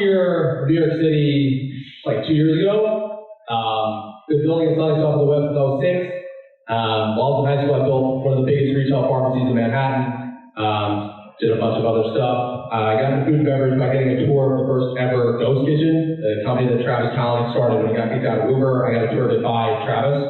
here in New York City like 2 years ago. Been building and selling stuff on the web since I was 6. While I was in high school, I built one of the biggest retail pharmacies in Manhattan. Did a bunch of other stuff. I got into food and beverage by getting a tour of the first ever Ghost Kitchen, the company that Travis Kalanick started when he got kicked out of Uber. I got a tour of it by Travis.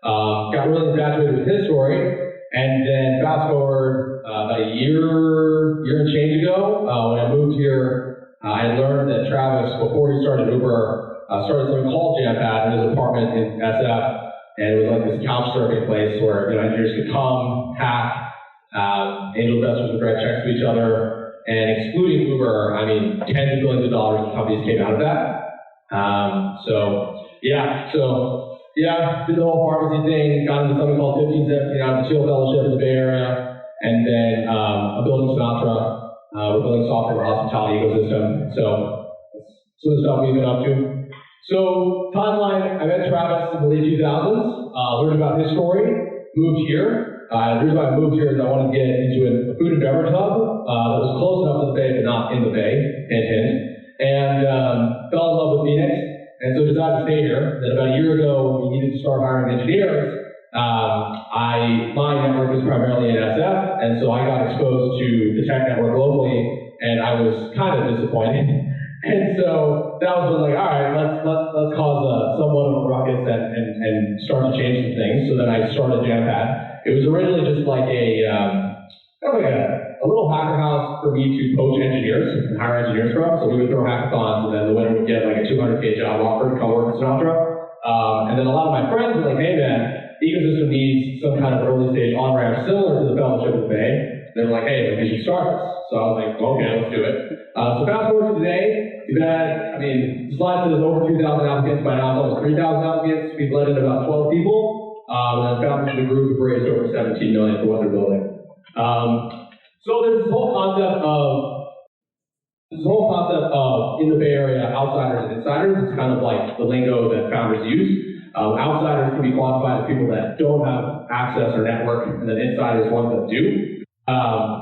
Got really infatuated with his story, and then fast forward about a year and change ago, when I moved here, I had learned that Travis, before he started Uber, started something called Jampad in his apartment in SF, and it was like this couch surfing place where engineers could come, hack, angel investors would write checks to each other, and excluding Uber, I mean, tens of billions of dollars in companies came out of that. Did the whole pharmacy thing, got into something called 1517 out of the Chill Fellowship in the Bay Area, and then I'm building Sinatra. We're building software for hospitality ecosystem. So that's some of the stuff we've been up to. So timeline, I met Travis in the late 2000s, learned about his story, moved here. The reason why I moved here is I wanted to get into a food and beverage hub that was close enough to the Bay, but not in the Bay, and fell in love with Phoenix, and so decided to stay here. Then about a year ago, we needed to start hiring engineers. My network is primarily in SF, and so I got exposed to the tech network globally, and I was kind of disappointed. And so that was when, like, all right, let's cause somewhat of a ruckus and start to change some things. So then I started Jampad. It was originally just like a little hacker house for me to poach engineers and hire engineers from. So we would throw hackathons, and then the winner would get like a $200K job offer to come work at Sinatra. And then a lot of my friends were like, hey man, the ecosystem needs some kind of early stage on-ramp similar to the Fellowship of the Bay. They were like, hey, we should start this. So I was like, okay, let's do it. So fast forward to today, we've had, the slide says over 2,000 applicants. By now it's almost 3,000 applicants. We've led in about 12 people. And founders of the group have raised over $17 million for what they're building. So there's this whole concept of in the Bay Area, outsiders and insiders. It's kind of like the lingo that founders use. Outsiders can be quantified as people that don't have access or network, and then insiders ones that do.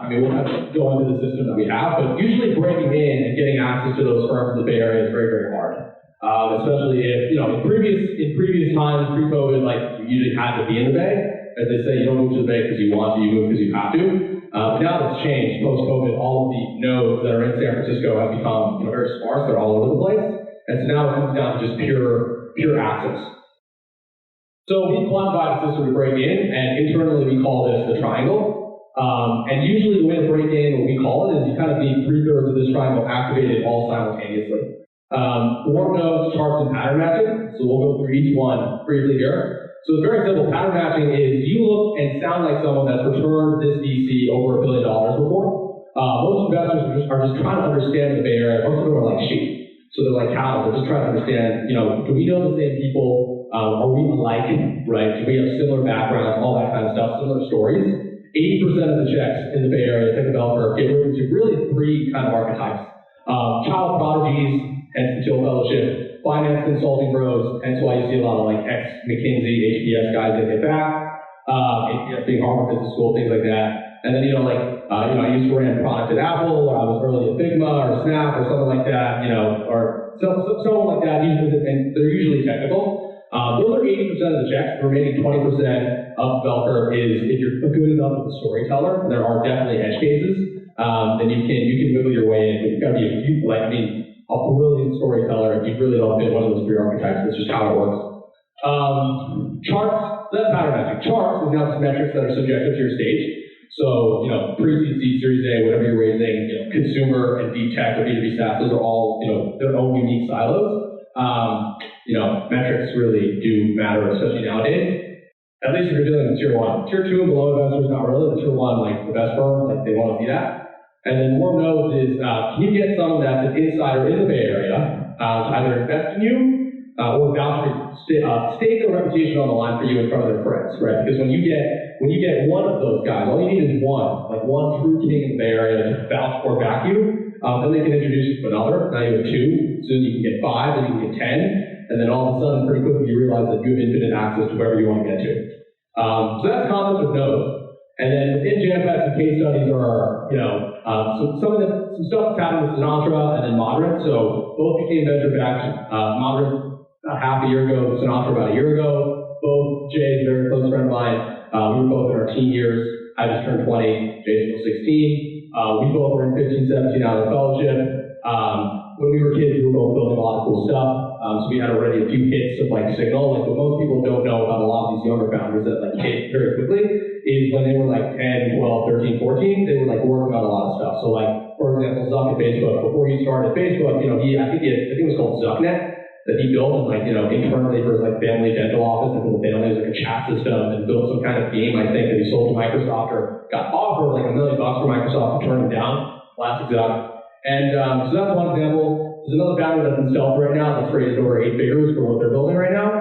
We'll have to go into the system that we have, but usually breaking in and getting access to those firms in the Bay Area is very, very hard. Especially if, in previous times, pre-COVID, like, you usually had to be in the Bay. As they say, you don't move to the Bay because you want to, you move because you have to. But now that's changed. Post-COVID, all of the nodes that are in San Francisco have become very sparse. They're all over the place. And so now it comes down to just pure access. So we quantify the system to break in, and internally we call this the triangle. And usually the way to break in, what we call it, is you kind of need 3/3 of this triangle activated all simultaneously. Warm nodes, charts, and pattern matching. So we'll go through each one briefly here. So it's very simple. Pattern matching is you look and sound like someone that's returned this VC over $1 billion before. Most investors are just trying to understand the Bay Area. Most of them are like sheep. So they're like cattle. They're just trying to understand, do we know the same people? Are we alike, right? Do we have similar backgrounds, all that kind of stuff, similar stories? 80% of the checks in the Bay Area, tech developer, get moved to really 3 kind of archetypes. Child prodigies, hence the Chill Fellowship, finance consulting bros, hence why you see a lot of like ex-McKinsey, HBS guys that get back, HBS being Harvard Business School, things like that. And then, I used to run product at Apple, or I was early at Figma, or Snap, or something like that, or someone like that, and they're usually technical. Those are 80% of the checks. The remaining 20% of developer is if you're good enough of a storyteller. There are definitely edge cases. Then you can wiggle your way in, but you've got to be a brilliant storyteller. If you really don't fit one of those 3 archetypes, that's just how it works. Charts, that's pattern matching. Charts is now just metrics that are subjective to your stage. So, pre-seed, seed, series A, whatever you're raising, consumer and deep tech or B2B SaaS, those are all, their own unique silos. Metrics really do matter, especially nowadays. At least if you're dealing with tier 1. Tier 2 and below investors, not really, but tier 1, like the best firm, like they want to see that. And then warm nodes is, can you get someone that's an insider in the Bay Area to either invest in you or vouch for you, stake their reputation on the line for you in front of their friends, right? Because when you get one of those guys, all you need is one true king in the Bay Area to vouch or back you. Then they can introduce you to another. Now you have 2, soon you can get 5, then you can get 10, and then all of a sudden, pretty quickly, you realize that you have infinite access to wherever you want to get to. So that's the concept of nodes. And then within Jampad, some case studies are, Some stuff happened with Sinatra and then Moderate. So both became venture backed. Moderate half a year ago, Sinatra about a year ago. Both Jay's a very close friend of mine. We were both in our teen years. I just turned 20. Jay's still 16. We both were in 15, 17 out of the fellowship. When we were kids, we were both building a lot of cool stuff. So we had already a few hits of like signal. Like what most people don't know about a lot of these younger founders that like hit very quickly is when they were like 10, 12, 13, 14, they were like working on a lot of stuff. So like, for example, Zuck at Facebook, before he started Facebook, I think it was called Zucknet that he built and like, internally for his like family dental office and for the family, it was like a chat system and built some kind of game, I think, that he sold to Microsoft or got offered like $1 million for Microsoft to turn him down. Classic Zuck. And so that's one example. There's another founder that's in stealth right now that's raised over 8 figures for what they're building right now.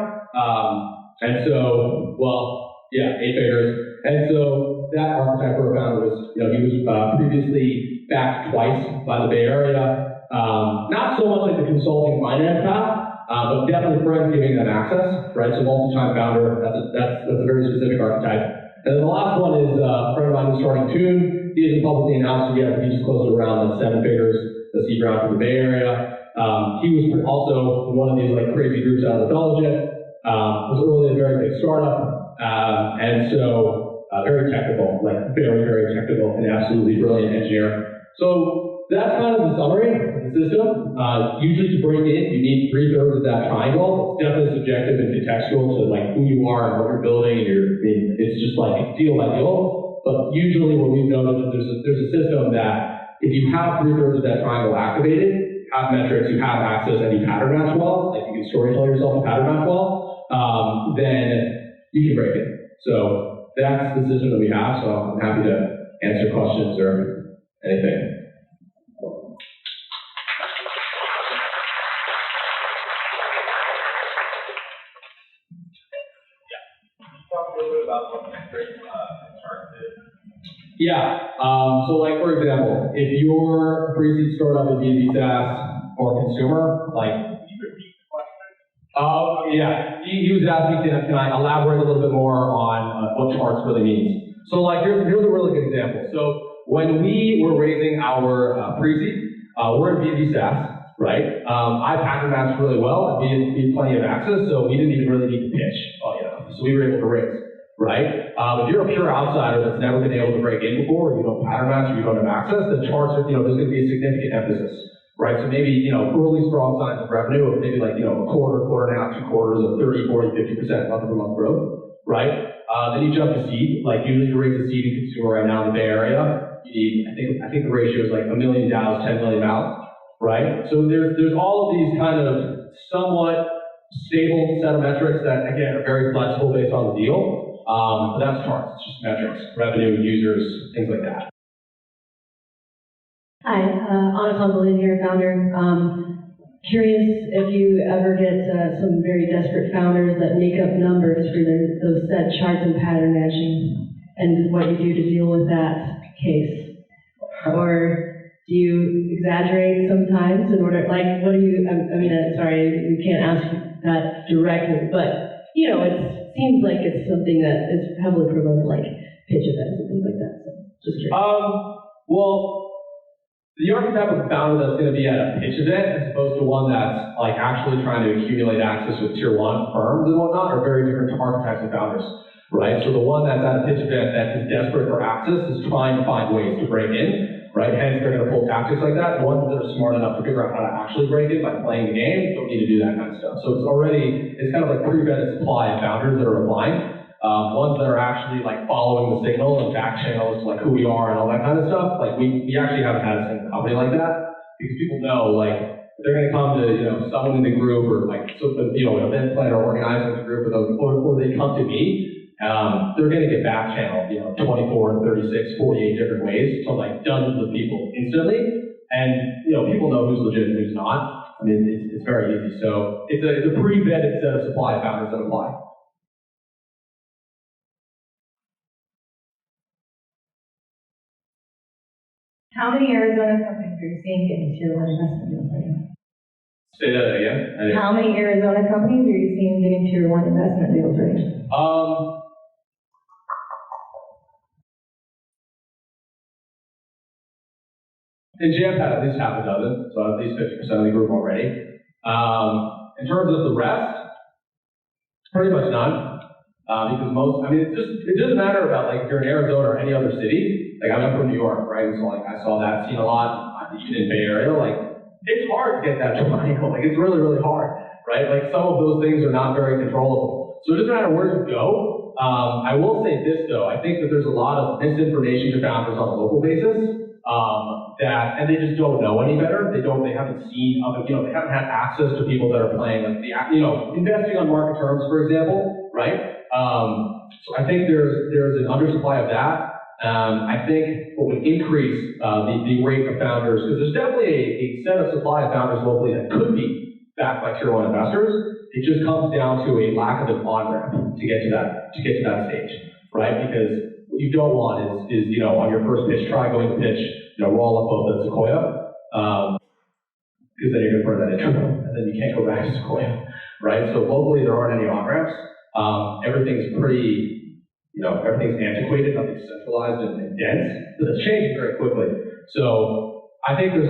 And so, well, yeah, 8 figures. And so that archetype for a founder was, he was previously backed twice by the Bay Area. Not so much like the consulting finance path, but definitely friends giving them access, right? So multi-time founder, that's a very specific archetype. And then the last one is a friend of mine who's starting Tune. He isn't publicly announced yet, but he just closed around like 7 figures, the seed round from the Bay Area. He was also in one of these like crazy groups out of the fellowship. Was early a very big startup, and so very technical, like very, very technical, and absolutely brilliant engineer. So that's kind of the summary of the system. Usually to break in, you need 3/3 of that triangle. It's definitely subjective and contextual to like who you are and what you're building, and it's just like it's deal by deal. But usually what we've noticed is there's a system that if you have 3/3 of that triangle activated, have metrics, you have access, and you pattern match well, like you can storytell yourself and pattern match well, then you can break it. So that's the system that we have, so I'm happy to answer questions or anything. Talk a little bit about what metrics targeted. Yeah, so like for example, if you're a pre-seed startup in B2B SaaS or consumer, like, yeah, he was asking, can I elaborate a little bit more on what charts really means? So like, here's a really good example. So when we were raising our pre-seed, we're in B2B SaaS, right? I pattern matched really well, and we had plenty of access, so we didn't even really need to pitch, so we were able to raise. Right? If you're a pure outsider that's never been able to break in before, or you don't pattern match, or you don't have access, the charts are, there's going to be a significant emphasis, right? So maybe, early strong signs of revenue, or maybe like, a quarter and a half, 2 quarters of 30, 40, 50% month-over-month growth, right? Then you jump to seed, like usually you raise a seed in consumer right now in the Bay Area, you need, I think the ratio is like 1 million DAOs, 10 million MAUs, right? So there's all of these kind of somewhat stable set of metrics that, again, are very flexible based on the deal. But that's charts, it's just metrics, revenue, users, things like that. Hi, Anna Fondelin here, founder. Curious if you ever get some very desperate founders that make up numbers for those set charts and pattern matching, and what you do to deal with that case. Or do you exaggerate sometimes in order, like, what do you, sorry, we can't ask that directly, but, it seems like it's something that is heavily promoted, like pitch events and things like that. So just curious. Well, the archetype of founder that's going to be at a pitch event as opposed to one that's like actually trying to accumulate access with tier 1 firms and whatnot are very different archetypes of founders, right? So the one that's at a pitch event that is desperate for access is trying to find ways to break in, right? Hence they're going to pull tactics like that. The ones that are smart enough to figure out how to actually break it by playing the game don't need to do that kind of stuff. So it's kind of like pre-vetted supply of founders that are applying. Ones that are actually like following the signal and back channels, like who we are and all that kind of stuff. Like we actually haven't had a single company like that because people know like if they're going to come to someone in the group or like an event planner or organizer in the group or they come to me. They're going to get back channeled, 24, 36, 48 different ways to like dozens of people instantly. And, people know who's legit and who's not. I mean, it's very easy. So it's a pre-vetted set of supply founders that apply. How many Arizona companies are you seeing getting tier 1 investment deals right now? Say that again. How many Arizona companies are you seeing getting tier 1 investment deals right now? In Jampad, at least half a dozen, so at least 50% of the group already. In terms of the rest, pretty much none. Because most, I mean, it doesn't matter about like if you're in Arizona or any other city. Like I'm from New York, right? So like I saw that scene a lot, even in Bay Area. Like it's hard to get that triangle. Like it's really, really hard, right? Like some of those things are not very controllable. So it doesn't matter where you go. I will say this though, I think that there's a lot of misinformation to founders on a local basis. And they just don't know any better. They haven't seen other, they haven't had access to people that are playing like investing on market terms, for example, right? So I think there's an undersupply of that. I think what would increase the rate of founders, because there's definitely a set of supply of founders locally that could be backed by tier one investors. It just comes down to a lack of an on-ramp to get to that stage, right? Because what you don't want is on your first pitch, try going to pitch, roll up both at Sequoia, because then you're gonna burn that intro, and then you can't go back to Sequoia, right? So locally there aren't any on-ramps. Everything's pretty, everything's antiquated, nothing's centralized and dense, but it's changing very quickly. So I think there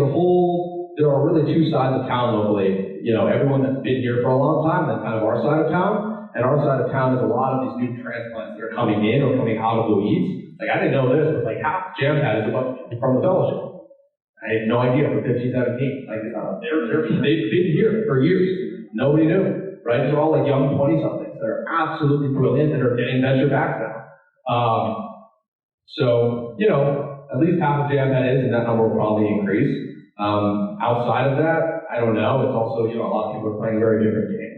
are really two sides of town locally. Everyone that's been here for a long time, that's kind of our side of town. And our side of town is a lot of these new transplants that are coming in or coming out of the weeds. Like I didn't know this, but like half Jampad is from the fellowship. I had no idea for 15, 17. Like they've been here for years. Nobody knew, right? They're all like young 20-somethings that are absolutely brilliant that are getting venture back now. So at least half of Jampad is, and that number will probably increase. Outside of that, I don't know. It's also, a lot of people are playing a very different game,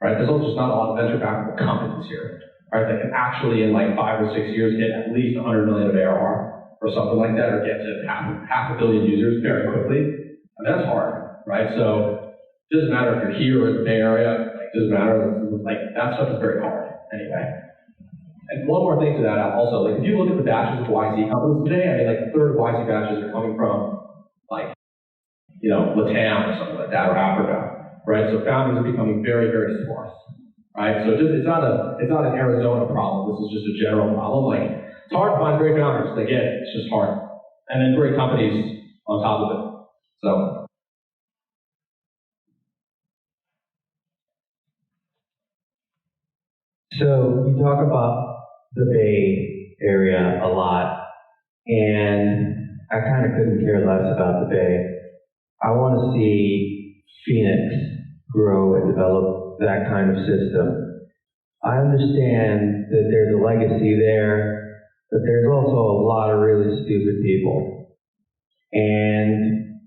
right? There's also just not a lot of venture backable companies here, right? That can actually, in like 5 or 6 years, hit at least 100 million of ARR or something like that, or get to half a billion users very quickly. And that's hard, right? So it doesn't matter if you're here or in the Bay Area. Like, it doesn't matter. Like that stuff is very hard anyway. And one more thing to that also, like if you look at the batches of YC companies today, I mean like a third of YC batches are coming from like, Latam or something like that, or Africa, right? So founders are becoming very, very sparse, right? So it's not an Arizona problem. This is just a general problem. Like it's hard to find great founders. They get it. It's just hard, and then great companies on top of it. So you talk about the Bay Area a lot, and I kind of couldn't care less about the Bay. I want to see Phoenix grow and develop that kind of system. I understand that there's a legacy there, but there's also a lot of really stupid people. And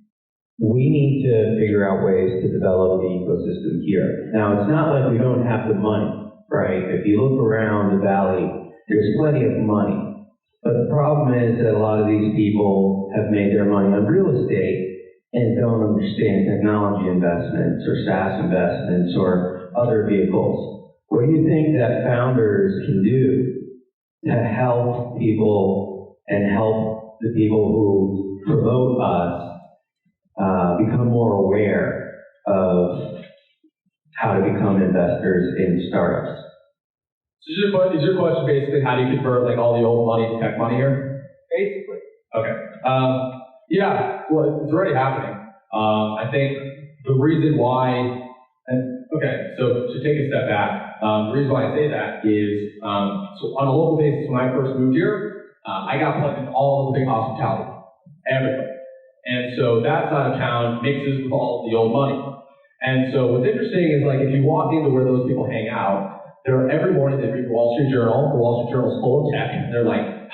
we need to figure out ways to develop the ecosystem here. Now, it's not like we don't have the money, right? If you look around the valley, there's plenty of money. But the problem is that a lot of these people have made their money on real estate and don't understand technology investments or SaaS investments or other vehicles. What do you think that founders can do to help people and help the people who promote us become more aware of how to become investors in startups? So is your question basically how do you convert like all the old money to tech money here? Basically. Okay. Yeah, well, it's already happening. I think the reason why, so to take a step back, the reason why I say that is, so on a local basis, when I first moved here, I got plugged into all of the big hospitality, everything. And so that side of town mixes with all of the old money. And so what's interesting is like if you walk into where those people hang out, every morning they read the Wall Street Journal. The Wall Street Journal is full of tech. And they're like,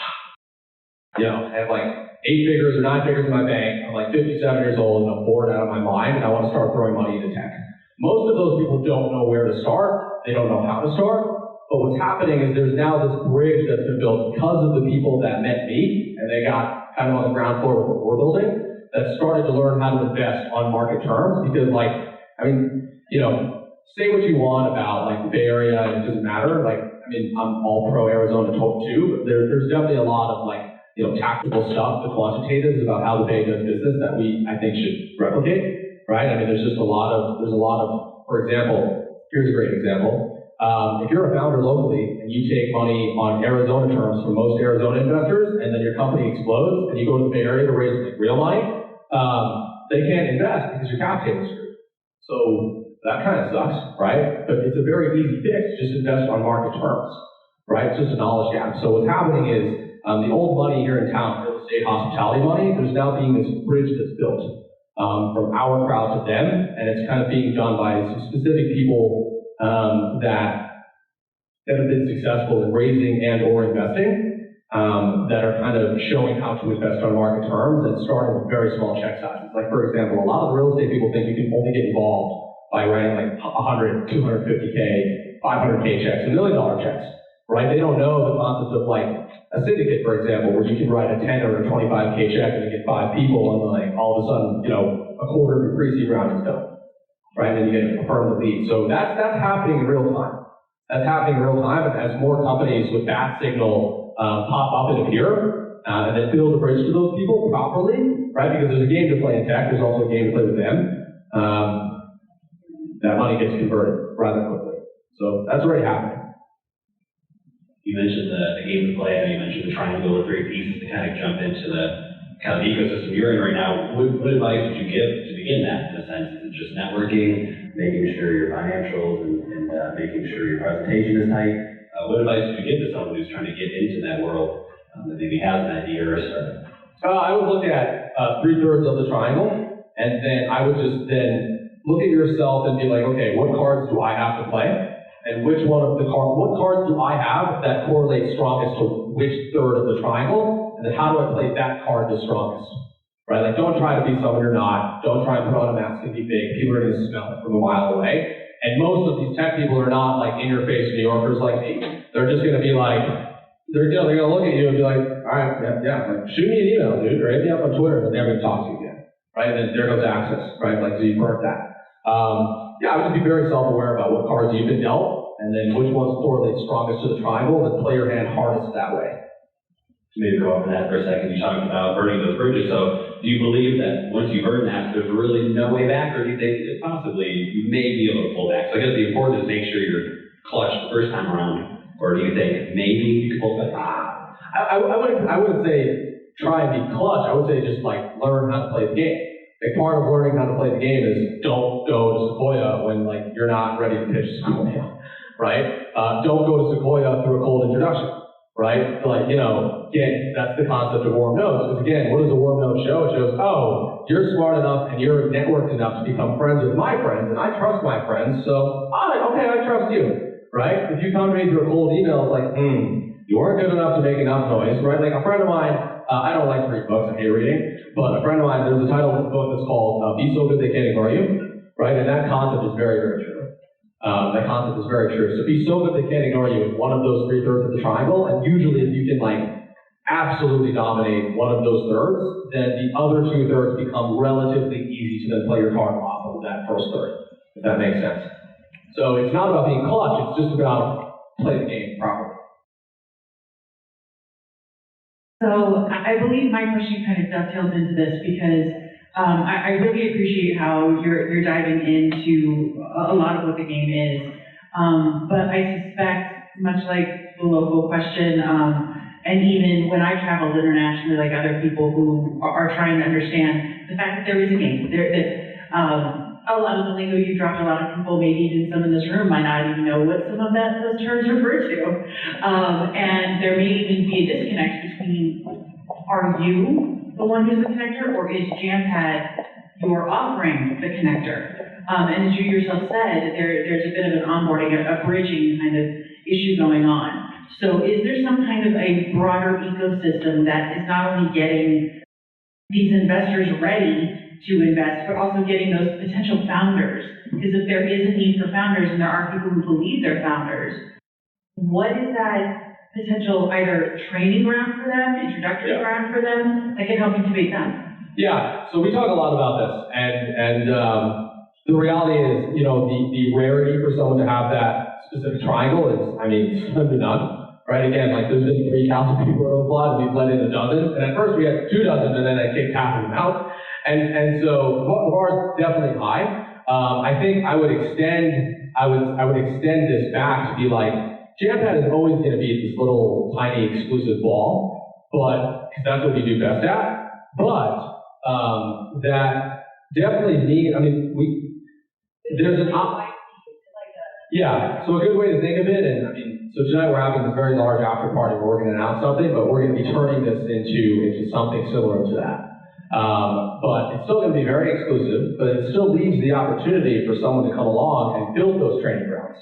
I have like 8 figures or 9 figures in my bank. I'm like 57 years old and I'm bored out of my mind and I want to start throwing money into tech. Most of those people don't know where to start. They don't know how to start. But what's happening is there's now this bridge that's been built because of the people that met me and they got kind of on the ground floor of what we're building that started to learn how to invest on market terms because say what you want about like the Bay Area and it doesn't matter. I'm all pro Arizona too, but there's definitely a lot of tactical stuff, the quantitatives about how the Bay does business that I think should replicate, right? There's a lot of, for example, here's a great example. If you're a founder locally and and you take money on Arizona terms from most Arizona investors, and then your company explodes, and you go to the Bay Area to raise like real money, they can't invest because your cap table is screwed. So that kind of sucks, right? But it's a very easy fix, just invest on market terms, right? It's just a knowledge gap. So what's happening is the old money here in town, real estate hospitality money, there's now being this bridge that's built from our crowd to them, and it's kind of being done by some specific people that have been successful in raising and or investing, that are kind of showing how to invest on market terms and starting with very small check sizes. Like for example, a lot of the real estate people think you can only get involved by writing like 100, 250K, 500K checks, $1 million checks, right? They don't know the concept of like a syndicate, for example, where you can write a 10 or a 25K check and you get 5 people, and like all of a sudden, you know, a quarter of your pre-seed round is done, right? And then you get a firm to lead. So that's happening in real time. That's happening in real time, and as more companies with that signal pop up and appear, and then build a bridge to those people properly, right? Because there's a game to play in tech, there's also a game to play with them. That money gets converted rather quickly. So that's already happening. You mentioned the game to play, and you mentioned the triangle of three pieces to kind of jump into the kind of ecosystem you're in right now. What advice would you give to begin that, in a sense? Is it just networking, making sure your financials and making sure your presentation is tight? What advice would you give to someone who's trying to get into that world that maybe has an idea or a startup? I would look at 3/3 of the triangle, and then I would just then look at yourself and be like, okay, what cards do I have to play? And which one of the what cards do I have that correlates strongest to which third of the triangle? And then how do I play that card the strongest? Right? Like, don't try to be someone you're not. Don't try and put on a mask and be fake. People are going to smell it from a mile away. And most of these tech people are not like in-your-face New Yorkers like me. They're just going to be like, they're going to look at you and be like, all right, yeah, like, shoot me an email, dude, or hit me up on Twitter, but they're going to talk to you again. Right? And then there goes access, right? Like, so you burnt that. Yeah, I would just be very self-aware about what cards you've been dealt, and then which ones correlate strongest to the triangle, and play your hand hardest that way. To maybe go off on that for a second, you talked about burning those bridges. So do you believe that once you burn that, there's really no way back, or do you think that possibly you may be able to pull back? So I guess the important is make sure you're clutch the first time around, or do you think maybe you can pull back? I wouldn't say try and be clutch. I would say just like learn how to play the game. A part of learning how to play the game is don't go to Sequoia when like you're not ready to pitch Sequoia, right? Don't go to Sequoia through a cold introduction, right? Like, you know, again, that's the concept of warm notes. Because again, what does a warm note show? It shows, oh, you're smart enough and you're networked enough to become friends with my friends, and I trust my friends, so okay, I trust you, right? If you come to me through a cold email, it's like, you weren't good enough to make enough noise, right? Like a friend of mine, I don't like to read books, I hate reading, but a friend of mine, there's a title of this book that's called Be So Good They Can't Ignore You, right? And that concept is very, very true. That concept is very true. So be so good they can't ignore you is one of those 3/3 of the triangle, and usually if you can like absolutely dominate one of those thirds, then the other 2/3 become relatively easy to then play your card off of that first third, if that makes sense. So it's not about being clutch, it's just about play the game properly. So I believe my question kind of dovetails into this because I really appreciate how you're diving into a lot of what the game is. But I suspect, much like the local question, and even when I travel internationally, like other people who are trying to understand the fact that there is a game, a lot of the lingo you dropped, a lot of people, maybe even some in this room, might not even know what some of those terms refer to. And there may even be a disconnect between, are you the one who's the connector, or is Jampad your offering the connector? And as you yourself said, there's a bit of an onboarding, a bridging kind of issue going on. So is there some kind of a broader ecosystem that is not only getting these investors ready to invest, but also getting those potential founders? Because if there is a need for founders, and there are people who believe they're founders, what is that potential either training ground for them, introductory ground for them, that can help incubate them? Yeah, so we talk a lot about this, and the reality is, you know, the rarity for someone to have that specific triangle is, I mean, slim to none. Right, again, like there's been 3,000 people who applied, and we've let in a dozen, and at first we had 2 dozen, and then I kicked half of them out. And so the bar is definitely high. I think I would extend this back to be like, Jampad is always going to be this little tiny exclusive ball, but because that's what we do best at. But that definitely there's an yeah. So a good way to think of it, and so tonight we're having this very large after party where we're going to announce something, but we're going to be turning this into something similar to that. But it's still going to be very exclusive, but it still leaves the opportunity for someone to come along and build those training grounds.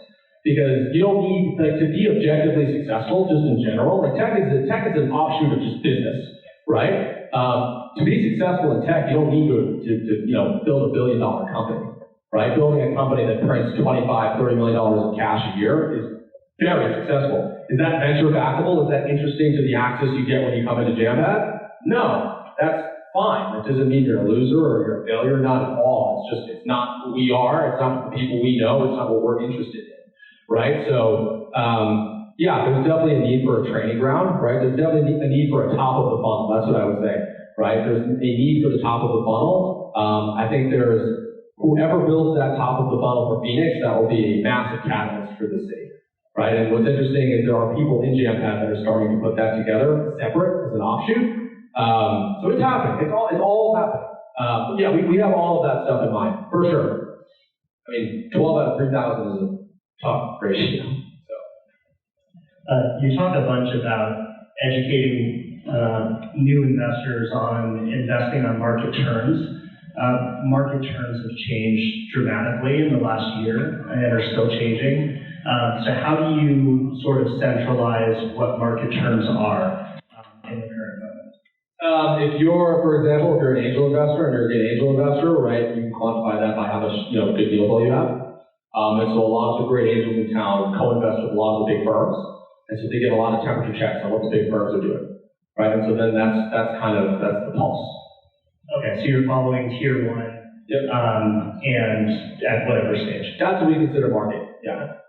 Because you don't need, to be objectively successful, just in general, tech is an offshoot of just business, right? To be successful in tech, you don't need to build $1 billion company, right? Building a company that prints $25, $30 million in cash a year is very successful. Is that venture backable? Is that interesting to the access you get when you come into Jampad? No, that's fine. That doesn't mean you're a loser or you're a failure, not at all. It's not who we are, it's not the people we know, it's not what we're interested in, right? So, yeah, there's definitely a need for a training ground, right? There's definitely a need for a top of the funnel, that's what I would say, right? There's a need for the top of the funnel. I think whoever builds that top of the funnel for Phoenix, that will be a massive catalyst for the city, right? And what's interesting is there are people in Jampad that are starting to put that together separate as an offshoot. So it's happening. It's all happening. But yeah, we have all of that stuff in mind, for sure. 12 out of 3,000 is a tough ratio. So. You talked a bunch about educating new investors on investing on market terms. Market terms have changed dramatically in the last year and are still changing. So how do you sort of centralize what market terms are in the current moment? If you're, for example, if you're an angel investor and you're a good angel investor, right, you can quantify that by how much good deal flow you have. And so a lot of the great angels in town co-invest with a lot of the big firms, and so they get a lot of temperature checks on what the big firms are doing, right? And so then that's the pulse. Okay, so you're following tier one, yep. And at whatever stage. That's what we consider market, yeah.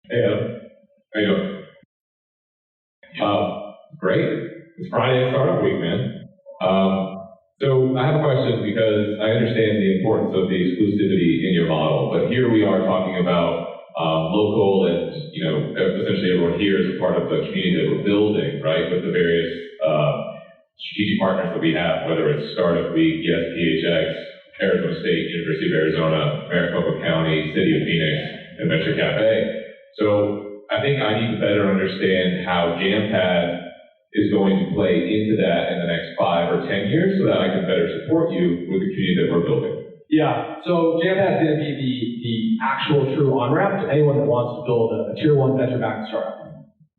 Hey, Adam. How you doing? Great. It's Friday Startup Week, man. So I have a question because I understand the importance of the exclusivity in your model, but here we are talking about local and, essentially everyone here is a part of the community that we're building, right, with the various strategic partners that we have, whether it's Startup Week, yes, PHX, Arizona State, University of Arizona, Maricopa County, City of Phoenix, and Venture Cafe. So I think I need to better understand how Jampad is going to play into that in the next 5 or 10 years so that I can better support you with the community that we're building. Yeah, so Jampad is going to be the actual true on-ramp to anyone that wants to build a tier 1 venture-backed startup.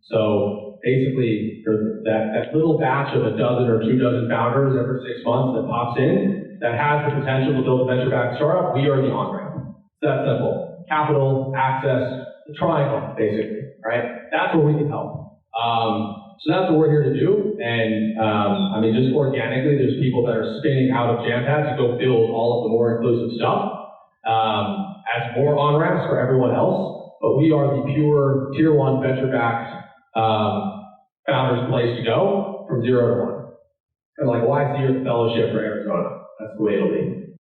So basically, that little batch of a dozen or 2 dozen founders every 6 months that pops in, that has the potential to build a venture-backed startup, we are the on-ramp. It's that simple. Capital, access, the triangle, basically, right? That's where we can help. So that's what we're here to do. And just organically, there's people that are spinning out of Jampad to go build all of the more inclusive stuff as more on-ramps for everyone else. But we are the pure tier 1 venture-backed founders place to go from 0 to 1. Kind of like YC Fellowship for Arizona. That's the way it'll be.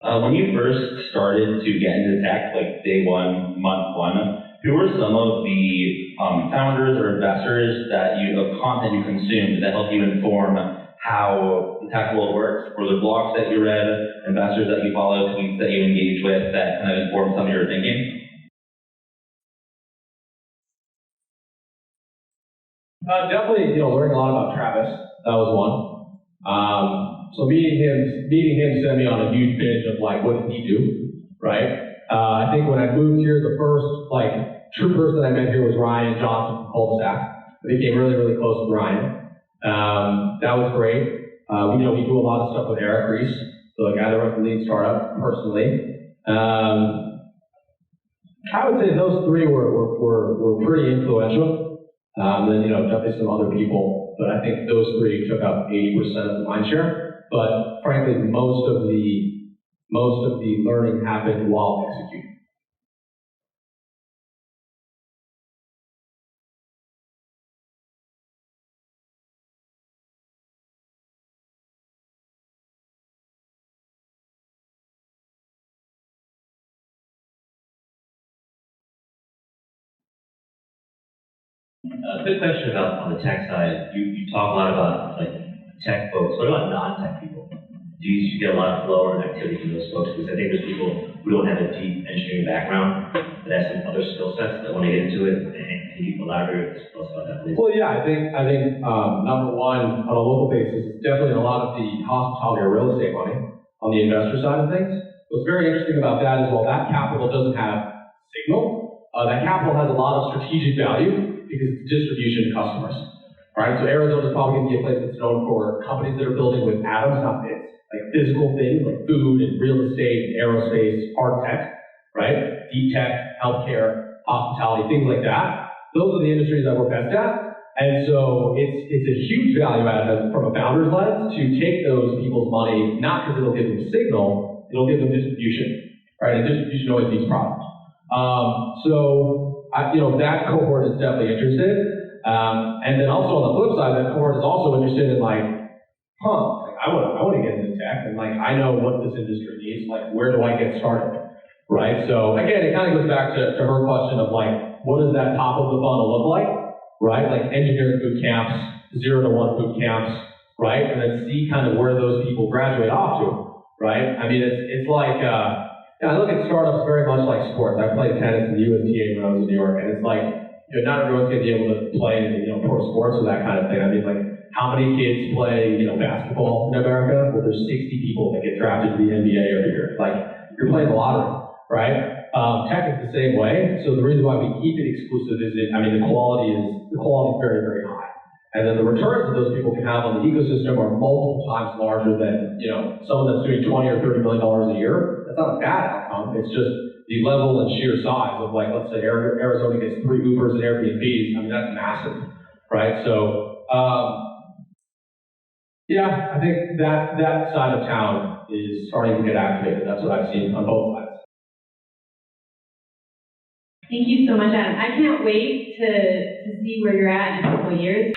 When you first started to get into tech, like day one, month one, who were some of the founders or investors of content you consumed that helped you inform how the tech world works? Were there blogs that you read, investors that you followed, tweets that you engaged with that kind of informed some of your thinking? Definitely, learning a lot about Travis. That was one. So meeting him sent me on a huge binge of what did he do, right? I think when I moved here, the first true person I met here was Ryan Johnson from Cul-de-Sac. I became really, really close with Ryan. That was great. We do a lot of stuff with Eric Reese, so the guy that runs the Lead Startup personally. I would say those 3 were pretty influential. Then definitely some other people, but I think those 3 took up 80% of the mind share. But frankly, most of the learning happened while executing. Quick question about on the tech side. You talk a lot about like tech folks. What about non-tech people? Do you get a lot of flow and activity from those folks? Because I think there's people who don't have a deep engineering background that have some other skill sets that want to get into it. And can you elaborate about that, please? Well, yeah, I think number one, on a local basis, it's definitely a lot of the hospitality or real estate money on the investor side of things. What's very interesting about that is, well, that capital doesn't have signal. That capital has a lot of strategic value because it's distribution to customers. All right, so Arizona's probably going to be a place that's known for companies that are building with atoms, not bits, like physical things like food and real estate and aerospace, hard tech, right? Deep tech, healthcare, hospitality, things like that. Those are the industries that we're best at. And so it's a huge value add from a founder's lens to take those people's money, not because it'll give them a signal, it'll give them distribution, right? And distribution always needs product. That cohort is definitely interested. And then also on the flip side, that cohort is also interested in like, I want to get into tech, and like I know what this industry needs. Like, where do I get started, right? So again, it kind of goes back to her question of like, what does that top of the funnel look like, right? Like engineering boot camps, 0 to 1 boot camps, right? And then see kind of where those people graduate off to, right? I mean, it's like, I look at startups very much like sports. I played tennis in the USTA when I was in New York, and it's like, not everyone's going to be able to play pro sports or that kind of thing. I mean, like, how many kids play, basketball in America? Well, there's 60 people that get drafted to the NBA every year. Like, you're playing the lottery, right? Tech is the same way. So the reason why we keep it exclusive is the quality is very, very high. And then the returns that those people can have on the ecosystem are multiple times larger than, someone that's doing $20 or $30 million a year. That's not a bad outcome. It's just the level and sheer size of, like, let's say Arizona gets 3 Ubers and Airbnbs. I mean, that's massive, right? So, I think that side of town is starting to get activated. That's what I've seen on both sides. Thank you so much, Adam. I can't wait to see where you're at in a couple of years.